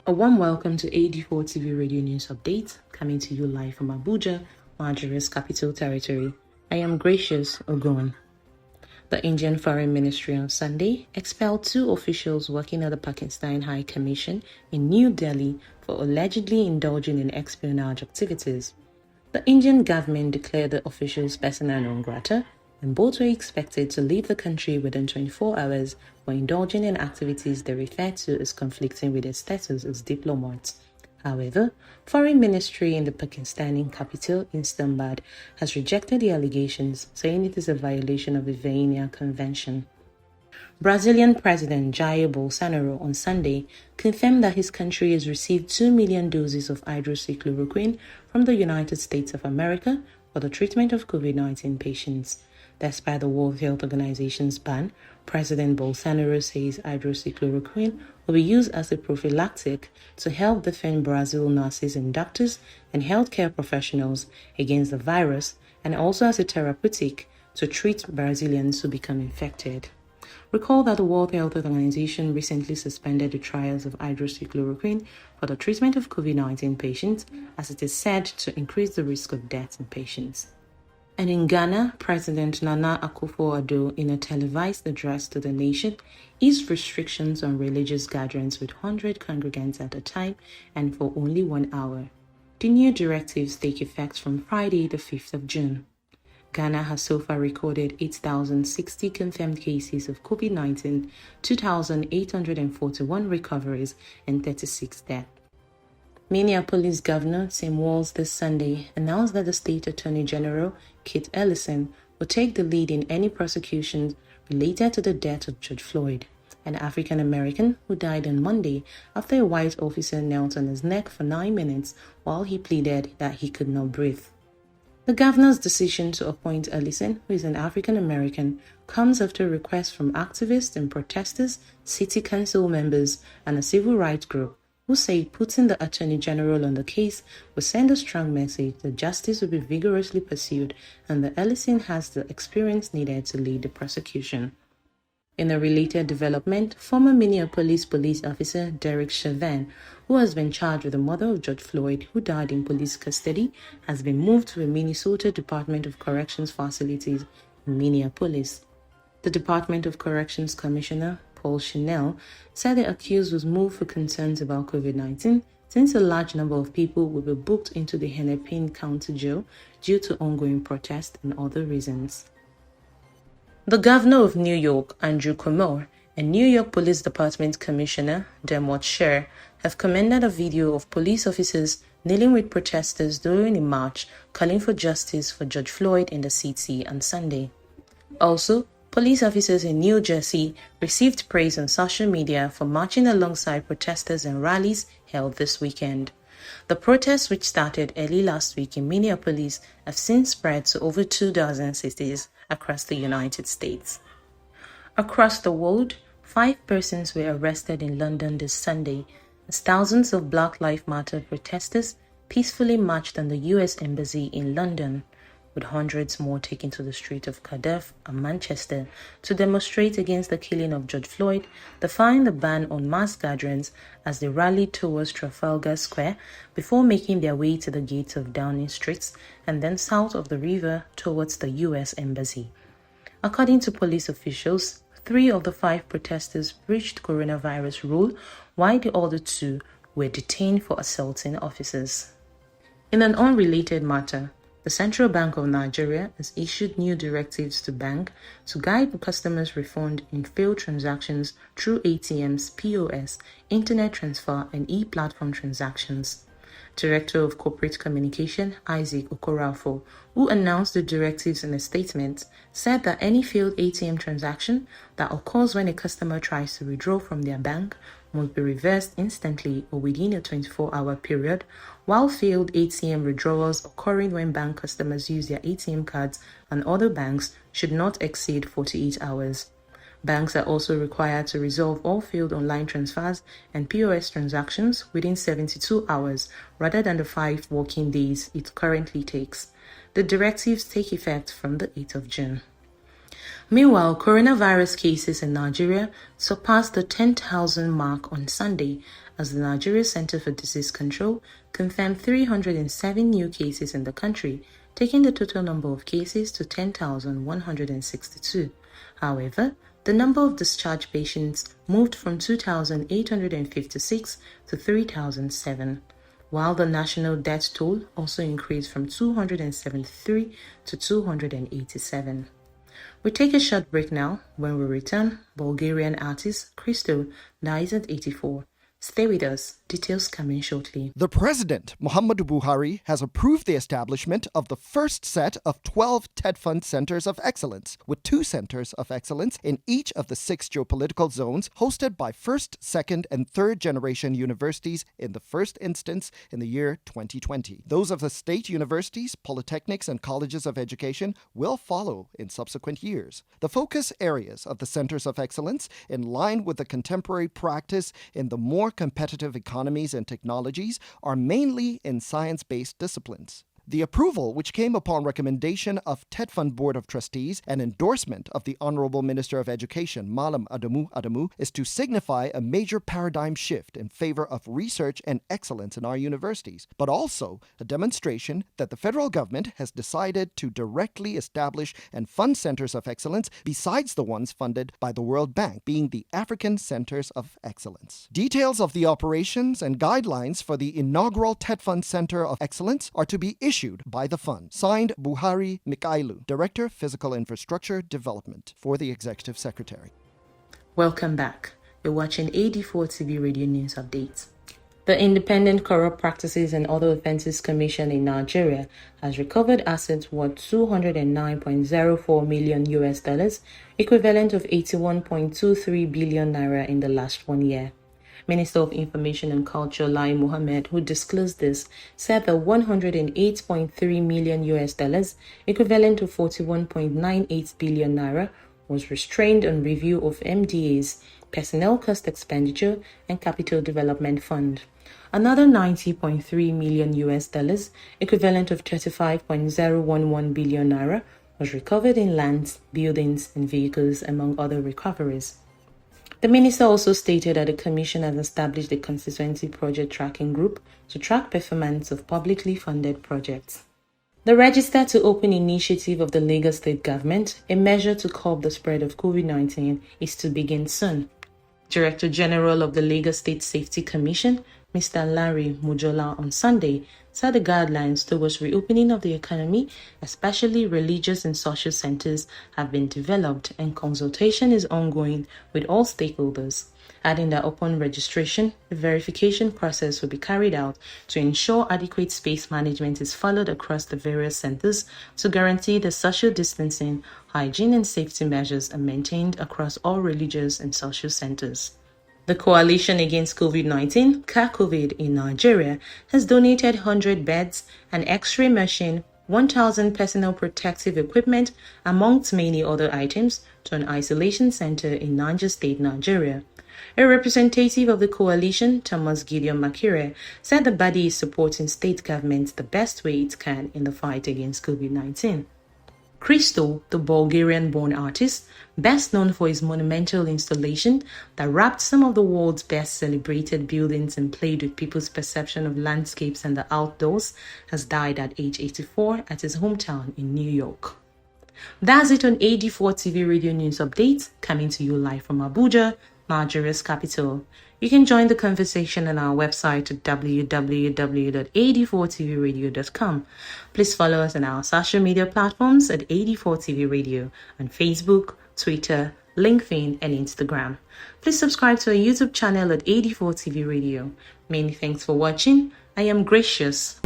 A warm welcome to AD4 TV Radio News Update, coming to you live from Abuja, Nigeria's capital territory. I am Gracious Ogon. The Indian Foreign Ministry on Sunday expelled 2 officials working at the Pakistani High Commission in New Delhi for allegedly indulging in espionage activities. The Indian government declared the officials persona non grata, and both were expected to leave the country within 24 hours for indulging in activities they refer to as conflicting with their status as diplomats. However, Foreign Ministry in the Pakistani capital, Islamabad, has rejected the allegations, saying it is a violation of the Vienna Convention. Brazilian President Jair Bolsonaro on Sunday confirmed that his country has received 2 million doses of hydroxychloroquine from the United States of America for the treatment of COVID-19 patients. Despite the World Health Organization's ban, President Bolsonaro says hydroxychloroquine will be used as a prophylactic to help defend Brazil nurses and doctors and healthcare professionals against the virus, and also as a therapeutic to treat Brazilians who become infected. Recall that the World Health Organization recently suspended the trials of hydroxychloroquine for the treatment of COVID-19 patients, as it is said to increase the risk of death in patients. And in Ghana, President Nana Akufo-Addo, in a televised address to the nation, eased restrictions on religious gatherings with 100 congregants at a time and for only 1 hour. The new directives take effect from Friday, the 5th of June. Ghana has so far recorded 8,060 confirmed cases of COVID-19, 2,841 recoveries, and 36 deaths. Minneapolis Governor Tim Walz this Sunday announced that the state attorney general, Kit Ellison, will take the lead in any prosecutions related to the death of George Floyd, an African American who died on Monday after a white officer knelt on his neck for 9 minutes while he pleaded that he could not breathe. The governor's decision to appoint Ellison, who is an African American, comes after requests from activists and protesters, city council members, and a civil rights group, who say putting the Attorney General on the case will send a strong message that justice will be vigorously pursued and that Ellison has the experience needed to lead the prosecution. In a related development, former Minneapolis police officer Derek Chauvin, who has been charged with the murder of George Floyd, who died in police custody, has been moved to a Minnesota Department of Corrections facilities in Minneapolis. The Department of Corrections Commissioner, Paul Chanel, said the accused was moved for concerns about COVID-19 since a large number of people will be booked into the Hennepin County Jail due to ongoing protests and other reasons. The governor of New York, Andrew Cuomo, and New York Police Department Commissioner, Dermot Sher, have commended a video of police officers kneeling with protesters during a march calling for justice for George Floyd in the city on Sunday. Also, police officers in New Jersey received praise on social media for marching alongside protesters and rallies held this weekend. The protests, which started early last week in Minneapolis, have since spread to over 2 dozen cities across the United States. Across the world, 5 persons were arrested in London this Sunday as thousands of Black Lives Matter protesters peacefully marched on the US Embassy in London, with hundreds more taking to the streets of Cardiff and Manchester to demonstrate against the killing of George Floyd, defying the ban on mass gatherings as they rallied towards Trafalgar Square before making their way to the gates of Downing Street and then south of the river towards the US Embassy. According to police officials, 3 of the 5 protesters breached coronavirus rule, while the other 2 were detained for assaulting officers. In an unrelated matter, the Central Bank of Nigeria has issued new directives to banks to guide customers' refund in failed transactions through ATMs, POS, internet transfer, and e-platform transactions. Director of Corporate Communication, Isaac Okorafo, who announced the directives in a statement, said that any failed ATM transaction that occurs when a customer tries to withdraw from their bank must be reversed instantly or within a 24-hour period, while failed ATM withdrawals occurring when bank customers use their ATM cards and other banks should not exceed 48 hours. Banks are also required to resolve all failed online transfers and POS transactions within 72 hours rather than the 5 working days it currently takes. The directives take effect from the 8th of June. Meanwhile, coronavirus cases in Nigeria surpassed the 10,000 mark on Sunday as the Nigeria Center for Disease Control confirmed 307 new cases in the country, taking the total number of cases to 10,162. However, the number of discharged patients moved from 2,856 to 3,007, while the national death toll also increased from 273 to 287. We take a short break now. When we return, Bulgarian artist Christo dies at 84. Stay with us. Details coming shortly. The President, Muhammadu Buhari, has approved the establishment of the first set of 12 TED Fund Centers of Excellence, with 2 centers of excellence in each of the 6 geopolitical zones hosted by first, second, and third generation universities in the first instance in the year 2020. Those of the state universities, polytechnics, and colleges of education will follow in subsequent years. The focus areas of the centers of excellence, in line with the contemporary practice in the more competitive economies and technologies, are mainly in science-based disciplines. The approval, which came upon recommendation of TED Fund Board of Trustees and endorsement of the Honorable Minister of Education, Malam Adamu, is to signify a major paradigm shift in favor of research and excellence in our universities, but also a demonstration that the federal government has decided to directly establish and fund centers of excellence besides the ones funded by the World Bank, being the African Centers of Excellence. Details of the operations and guidelines for the inaugural TED Fund Center of Excellence are to be issued by the fund. Signed, Buhari Mikailu, Director, Physical Infrastructure Development, for the Executive Secretary. Welcome back. You're watching AD4 TV Radio News Updates. The Independent Corrupt Practices and Other Offences Commission in Nigeria has recovered assets worth $209.04 million, equivalent of 81.23 billion naira in the last 1 year. Minister of Information and Culture Lai Mohammed, who disclosed this, said that $108.3 million, equivalent to 41.98 billion naira, was restrained on review of MDA's Personnel Cost Expenditure and Capital Development Fund. Another $90.3 million, equivalent of 35.011 billion naira, was recovered in lands, buildings, and vehicles, among other recoveries. The minister also stated that the commission has established a constituency project tracking group to track performance of publicly funded projects. The Register to Open initiative of the Lagos State Government, a measure to curb the spread of COVID-19, is to begin soon. Director General of the Lagos State Safety Commission, Mr. Larry Mujola, on Sunday said the guidelines towards reopening of the economy, especially religious and social centers, have been developed and consultation is ongoing with all stakeholders, adding that upon registration, the verification process will be carried out to ensure adequate space management is followed across the various centers to guarantee the social distancing, hygiene and safety measures are maintained across all religious and social centers. The Coalition Against COVID-19, CACOVID, in Nigeria has donated 100 beds, an X-ray machine, 1,000 personal protective equipment, amongst many other items, to an isolation center in Niger State, Nigeria. A representative of the coalition, Thomas Gideon Makire, said the body is supporting state governments the best way it can in the fight against COVID-19. Christo, the Bulgarian-born artist, best known for his monumental installation that wrapped some of the world's best celebrated buildings and played with people's perception of landscapes and the outdoors, has died at age 84 at his hometown in New York. That's it on AD4 TV Radio News Updates, coming to you live from Abuja, Nigeria's capital. You can join the conversation on our website at www.ad4tvradio.com. Please follow us on our social media platforms at AD4TV Radio on Facebook, Twitter, LinkedIn, and Instagram. Please subscribe to our YouTube channel at AD4TV Radio. Many thanks for watching. I am Gracious